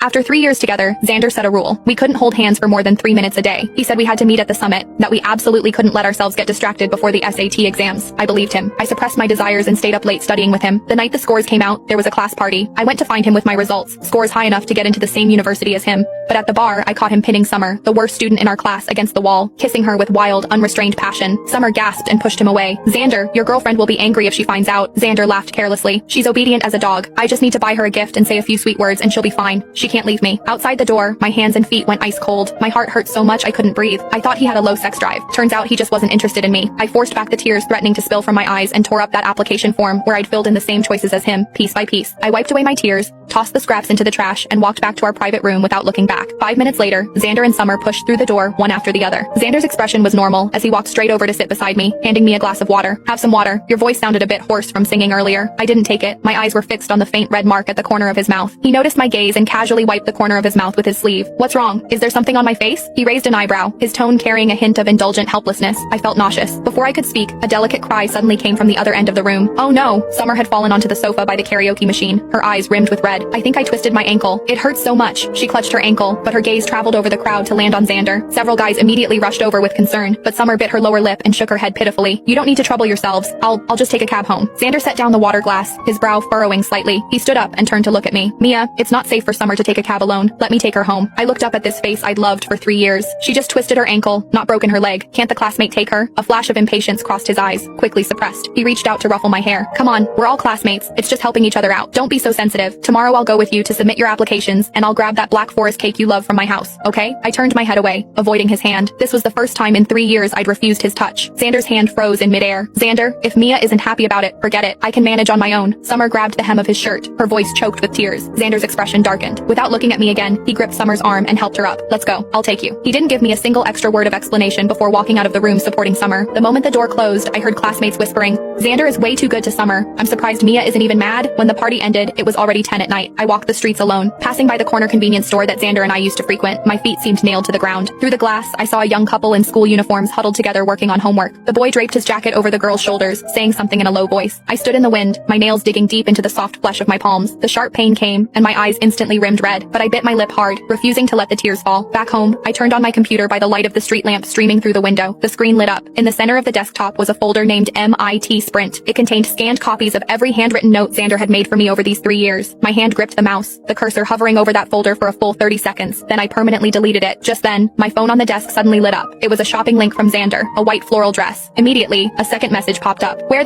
After 3 years together, Xander set a rule. We couldn't hold hands for more than 3 minutes a day. He said we had to meet at the summit, that we absolutely couldn't let ourselves get distracted before the SAT exams. I believed him. I suppressed my desires and stayed up late studying with him. The night the scores came out, there was a class party. I went to find him with my results, scores high enough to get into the same university as him. But at the bar, I caught him pinning Summer, the worst student in our class, against the wall, kissing her with wild, unrestrained passion. Summer gasped and pushed him away. "Xander, your girlfriend will be angry if she finds out." Xander laughed carelessly. "She's obedient as a dog. I just need to buy her a gift and say a few sweet words and she'll be fine. She can't leave me." Outside the door, my hands and feet went ice cold. My heart hurt so much I couldn't breathe. I thought he had a low sex drive. Turns out he just wasn't interested in me. I forced back the tears threatening to spill from my eyes and tore up that application form where I'd filled in the same choices as him, piece by piece. I wiped away my tears, tossed the scraps into the trash, and walked back to our private room without looking back. 5 minutes later, Xander and Summer pushed through the door, one after the other. Xander's expression was normal as he walked straight over to sit beside me, handing me a glass of water. "Have some water. Your voice sounded a bit hoarse from singing earlier." I didn't take it. My eyes were fixed on the faint red mark at the corner of his mouth. He noticed my gaze and casually wiped the corner of his mouth with his sleeve. "What's wrong? Is there something on my face?" He raised an eyebrow, his tone carrying a hint of indulgent helplessness. I felt nauseous. Before I could speak, a delicate cry suddenly came from the other end of the room. Oh no! Summer had fallen onto the sofa by the karaoke machine, her eyes rimmed with red. I think I twisted my ankle. It hurt so much. She clutched her ankle, but her gaze traveled over the crowd to land on Xander. Several guys immediately rushed over with concern, but Summer bit her lower lip and shook her head pitifully. "You don't need to trouble yourselves. I'll just take a cab home." Xander set down the water glass, his brow furrowing slightly. He stood up and turned to look at me. "Mia, it's not safe for Summer to take a cab alone. Let me take her home." I looked up at this face I'd loved for 3 years. She just twisted her ankle, not broken her leg. "Can't the classmate take her?" A flash of impatience crossed his eyes, quickly suppressed. He reached out to ruffle my hair. "Come on, we're all classmates. It's just helping each other out. Don't be so sensitive. Tomorrow I'll go with you to submit your applications, and I'll grab that Black Forest cake you love from my house, okay?" I turned my head away, avoiding his hand. This was the first time in 3 years I'd refused his touch. Xander's hand froze in midair. "Xander, if Mia isn't happy about it, forget it. I can manage on my own." Summer grabbed the hem of his shirt, her voice choked with tears. Xander's expression darkened. Without looking at me again, he gripped Summer's arm and helped her up. "Let's go. I'll take you." He didn't give me a single extra word of explanation before walking out of the room supporting Summer. The moment the door closed, I heard classmates whispering, "Xander is way too good to Summer. I'm surprised Mia isn't even mad." When the party ended, it was already 10 at night. I walked the streets alone, passing by the corner convenience store that Xander and I used to frequent. My feet seemed nailed to the ground. Through the glass, I saw a young couple in school uniforms huddled together working on homework. The boy draped his jacket over the girl's shoulders, saying something in a low voice. I stood in the wind, my nails digging deep into the soft flesh of my palms. The sharp pain came, and my eyes instantly rimmed red, but I bit my lip hard, refusing to let the tears fall. Back home, I turned on my computer by the light of the street lamp streaming through the window. The screen lit up. In the center of the desktop was a folder named MIT Sprint. It contained scanned copies of every handwritten note Xander had made for me over these 3 years. My hand gripped the mouse, the cursor hovering over that folder for a full 30 seconds. Then I permanently deleted it. Just then, my phone on the desk suddenly lit up. It was a shopping link from Xander, a white floral dress. Immediately, a second message popped up. "Wear